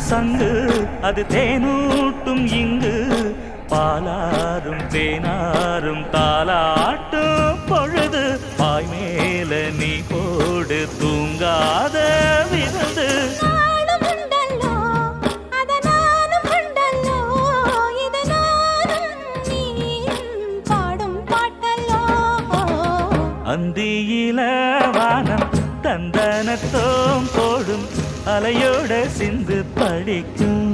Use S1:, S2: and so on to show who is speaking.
S1: சங்கு அது தேனூட்டும் இங்கு பாலாரும் தேனாரும் தாலாட்டும் பொழுது பாய் மேல நீ போடு தூங்காத விருந்து அந்தியில வானம் தந்தனத்தோம் போடும் அலையோட சிந்து படிக்கும்